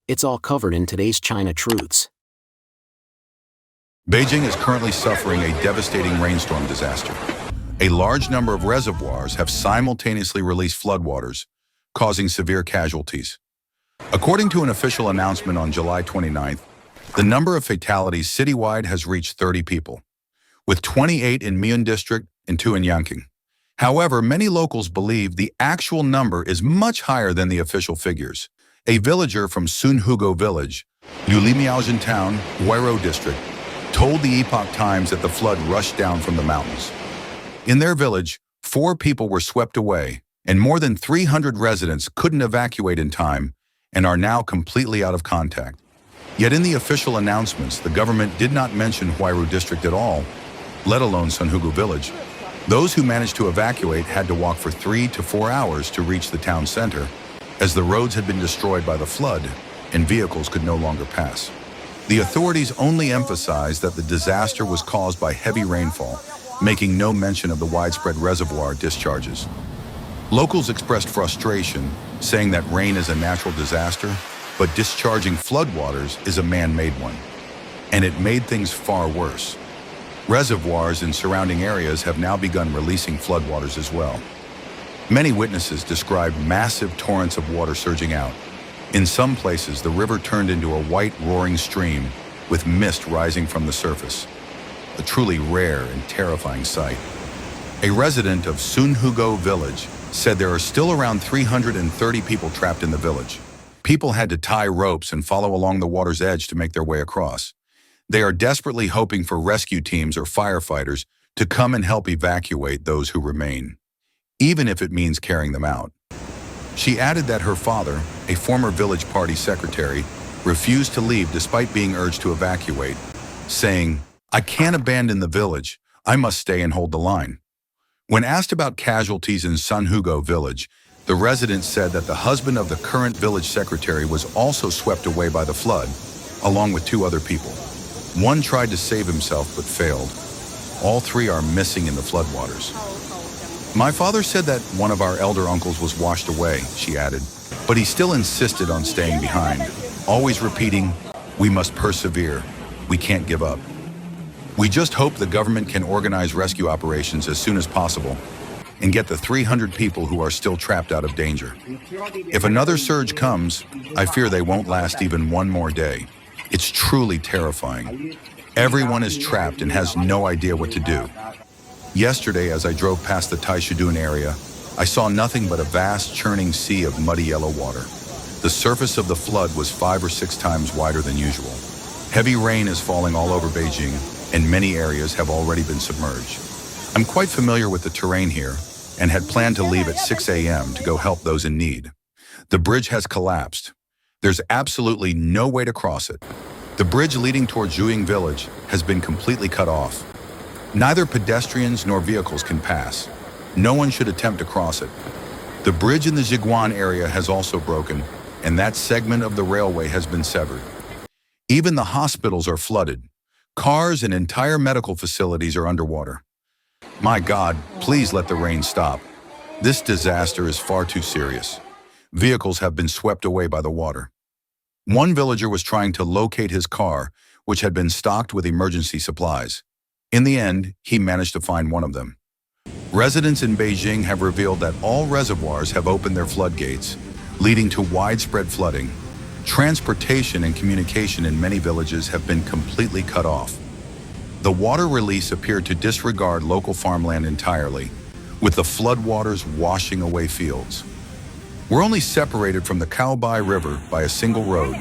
It's all covered in today's China Truths. Beijing is currently suffering a devastating rainstorm disaster. A large number of reservoirs have simultaneously released floodwaters, causing severe casualties. According to an official announcement on July 29th, the number of fatalities citywide has reached 30 people, with 28 in Miyun District and 2 in Yanqing. However, many locals believe the actual number is much higher than the official figures. A villager from Sunhugou Village, Liumiaozhen Town, Huairou District, told the Epoch Times that the flood rushed down from the mountains. In their village, 4 people were swept away, and more than 300 residents couldn't evacuate in time and are now completely out of contact. Yet in the official announcements, the government did not mention Huairou District at all, let alone Sunhugou Village. Those who managed to evacuate had to walk for 3 to 4 hours to reach the town center, as the roads had been destroyed by the flood and vehicles could no longer pass. The authorities only emphasized that the disaster was caused by heavy rainfall, making no mention of the widespread reservoir discharges. Locals expressed frustration, saying that rain is a natural disaster, but discharging floodwaters is a man-made one. And it made things far worse. Reservoirs in surrounding areas have now begun releasing floodwaters as well. Many witnesses described massive torrents of water surging out. In some places, the river turned into a white, roaring stream with mist rising from the surface. A truly rare and terrifying sight. A resident of Sunhugou Village said there are still around 330 people trapped in the village. People had to tie ropes and follow along the water's edge to make their way across. They are desperately hoping for rescue teams or firefighters to come and help evacuate those who remain, even if it means carrying them out. She added that her father, a former village party secretary, refused to leave despite being urged to evacuate, saying, "I can't abandon the village. I must stay and hold the line." When asked about casualties in Sunhugou Village, the resident said that the husband of the current village secretary was also swept away by the flood, along with 2 other people. One tried to save himself but failed. All 3 are missing in the floodwaters. "My father said that one of our elder uncles was washed away," she added, "but he still insisted on staying behind, always repeating, 'We must persevere. We can't give up.' We just hope the government can organize rescue operations as soon as possible and get the 300 people who are still trapped out of danger. If another surge comes, I fear they won't last even 1 more day. It's truly terrifying. Everyone is trapped and has no idea what to do. Yesterday, as I drove past the Taishudun area, I saw nothing but a vast churning sea of muddy yellow water. The surface of the flood was 5 or 6 times wider than usual. Heavy rain is falling all over Beijing, and many areas have already been submerged. I'm quite familiar with the terrain here and had planned to leave at 6 a.m. to go help those in need. The bridge has collapsed. There's absolutely no way to cross it. The bridge leading towards Zhuing Village has been completely cut off. Neither pedestrians nor vehicles can pass. No one should attempt to cross it. The bridge in the Zhiguan area has also broken, and that segment of the railway has been severed. Even the hospitals are flooded. Cars and entire medical facilities are underwater. My God, please let the rain stop. This disaster is far too serious. Vehicles have been swept away by the water. One villager was trying to locate his car, which had been stocked with emergency supplies. In the end, he managed to find one of them. Residents in Beijing have revealed that all reservoirs have opened their floodgates, leading to widespread flooding. Transportation and communication in many villages have been completely cut off. The water release appeared to disregard local farmland entirely, with the floodwaters washing away fields. "We're only separated from the Caobai River by a single road,"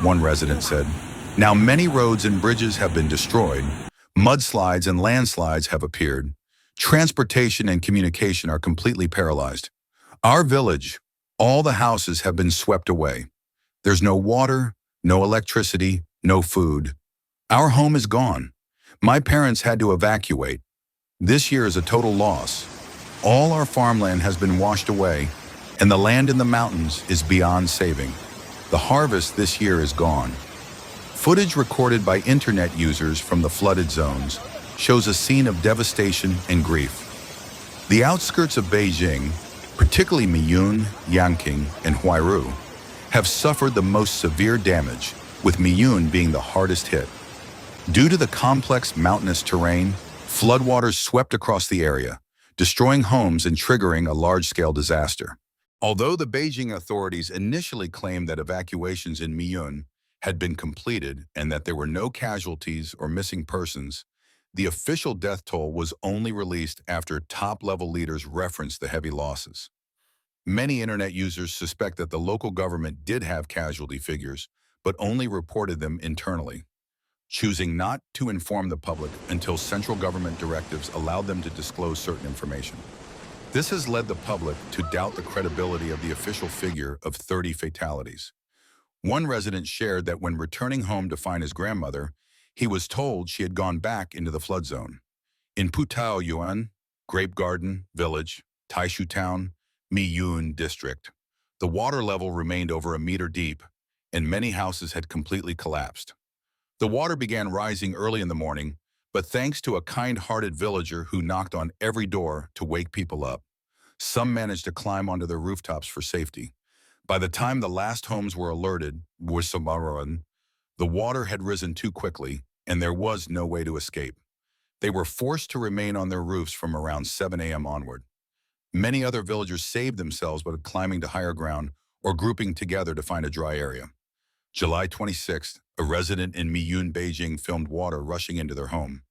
one resident said. "Now many roads and bridges have been destroyed. Mudslides and landslides have appeared. Transportation and communication are completely paralyzed. Our village, all the houses have been swept away. There's no water, no electricity, no food. Our home is gone. My parents had to evacuate. This year is a total loss. All our farmland has been washed away, and the land in the mountains is beyond saving. The harvest this year is gone." Footage recorded by internet users from the flooded zones shows a scene of devastation and grief. The outskirts of Beijing, particularly Miyun, Yanqing, and Huairou, have suffered the most severe damage, with Miyun being the hardest hit. Due to the complex mountainous terrain, floodwaters swept across the area, destroying homes and triggering a large-scale disaster. Although the Beijing authorities initially claimed that evacuations in Miyun had been completed and that there were no casualties or missing persons, the official death toll was only released after top-level leaders referenced the heavy losses. Many internet users suspect that the local government did have casualty figures, but only reported them internally, choosing not to inform the public until central government directives allowed them to disclose certain information. This has led the public to doubt the credibility of the official figure of 30 fatalities. One resident shared that when returning home to find his grandmother, he was told she had gone back into the flood zone. In Putuo-Yuan, Grape Garden Village, Taishu Town, Miyun District, the water level remained over a meter deep, and many houses had completely collapsed. The water began rising early in the morning, but thanks to a kind-hearted villager who knocked on every door to wake people up, some managed to climb onto their rooftops for safety. By the time the last homes were alerted, the water had risen too quickly, and there was no way to escape. They were forced to remain on their roofs from around 7 a.m. onward. Many other villagers saved themselves by climbing to higher ground or grouping together to find a dry area. July 26th, a resident in Miyun, Beijing filmed water rushing into their home.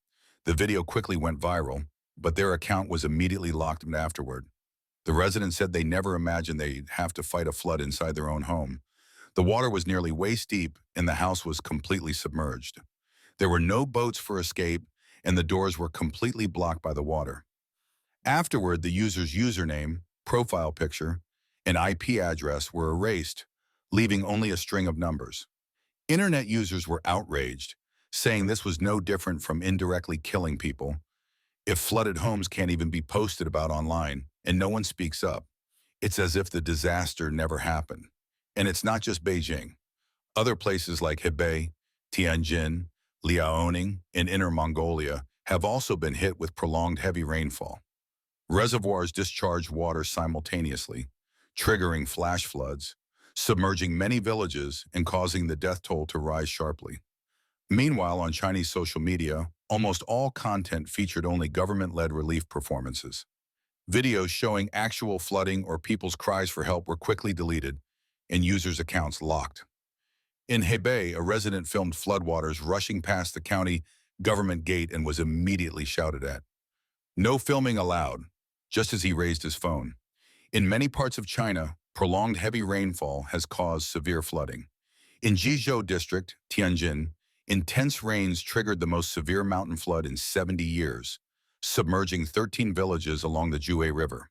The video quickly went viral, but their account was immediately locked afterward. The resident said they never imagined they'd have to fight a flood inside their own home. The water was nearly waist deep and the house was completely submerged. There were no boats for escape and the doors were completely blocked by the water. Afterward, the user's username, profile picture, and IP address were erased, leaving only a string of numbers. Internet users were outraged, saying this was no different from indirectly killing people. If flooded homes can't even be posted about online and no one speaks up, it's as if the disaster never happened. And it's not just Beijing. Other places like Hebei, Tianjin, Liaoning, and Inner Mongolia have also been hit with prolonged heavy rainfall. Reservoirs discharge water simultaneously, triggering flash floods, submerging many villages and causing the death toll to rise sharply. Meanwhile, on Chinese social media, almost all content featured only government-led relief performances. Videos showing actual flooding or people's cries for help were quickly deleted and users' accounts locked. In Hebei, a resident filmed floodwaters rushing past the county government gate and was immediately shouted at. No filming allowed, just as he raised his phone. In many parts of China, prolonged heavy rainfall has caused severe flooding. In Huairou District, Tianjin, intense rains triggered the most severe mountain flood in 70 years, submerging 13 villages along the Zhuai River.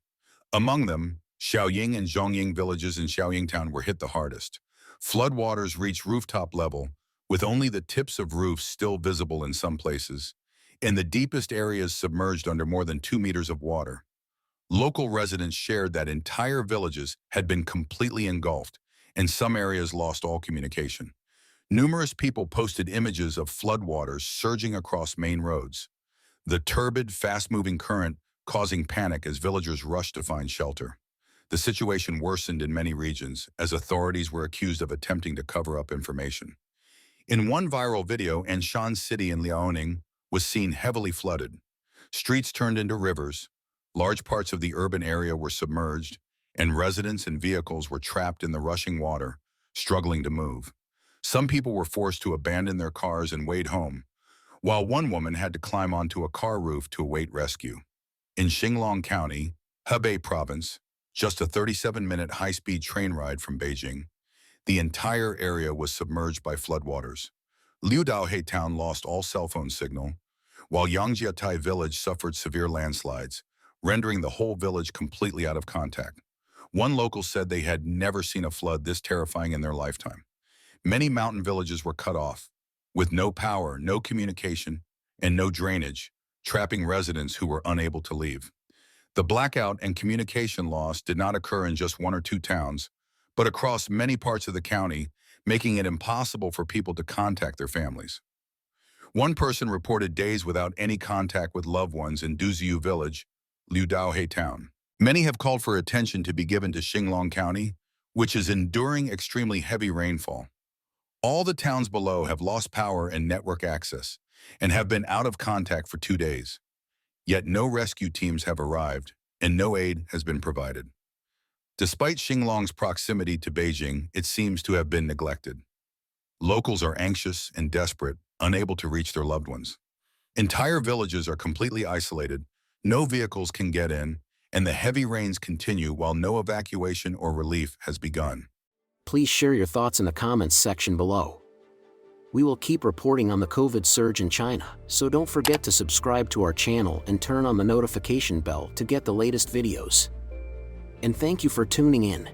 Among them, Xiaoying and Zhongying villages in Xiaoying town were hit the hardest. Floodwaters reached rooftop level, with only the tips of roofs still visible in some places, and the deepest areas submerged under more than 2 meters of water. Local residents shared that entire villages had been completely engulfed, and some areas lost all communication. Numerous people posted images of floodwaters surging across main roads, the turbid, fast-moving current causing panic as villagers rushed to find shelter. The situation worsened in many regions as authorities were accused of attempting to cover up information. In one viral video, Anshan City in Liaoning was seen heavily flooded. Streets turned into rivers, large parts of the urban area were submerged, and residents and vehicles were trapped in the rushing water, struggling to move. Some people were forced to abandon their cars and wade home, while one woman had to climb onto a car roof to await rescue. In Xinglong County, Hebei Province, just a 37-minute high-speed train ride from Beijing, the entire area was submerged by floodwaters. Liudaohe town lost all cell phone signal, while Yangjiatai village suffered severe landslides, rendering the whole village completely out of contact. One local said they had never seen a flood this terrifying in their lifetime. Many mountain villages were cut off, with no power, no communication, and no drainage, trapping residents who were unable to leave. The blackout and communication loss did not occur in just 1 or 2 towns, but across many parts of the county, making it impossible for people to contact their families. One person reported days without any contact with loved ones in Duziu Village, Liudaohe town. Many have called for attention to be given to Xinglong County, which is enduring extremely heavy rainfall. All the towns below have lost power and network access and have been out of contact for 2 days. Yet no rescue teams have arrived and no aid has been provided. Despite Xinglong's proximity to Beijing, it seems to have been neglected. Locals are anxious and desperate, unable to reach their loved ones. Entire villages are completely isolated, no vehicles can get in, and the heavy rains continue while no evacuation or relief has begun. Please share your thoughts in the comments section below. We will keep reporting on the COVID surge in China, so don't forget to subscribe to our channel and turn on the notification bell to get the latest videos. And thank you for tuning in.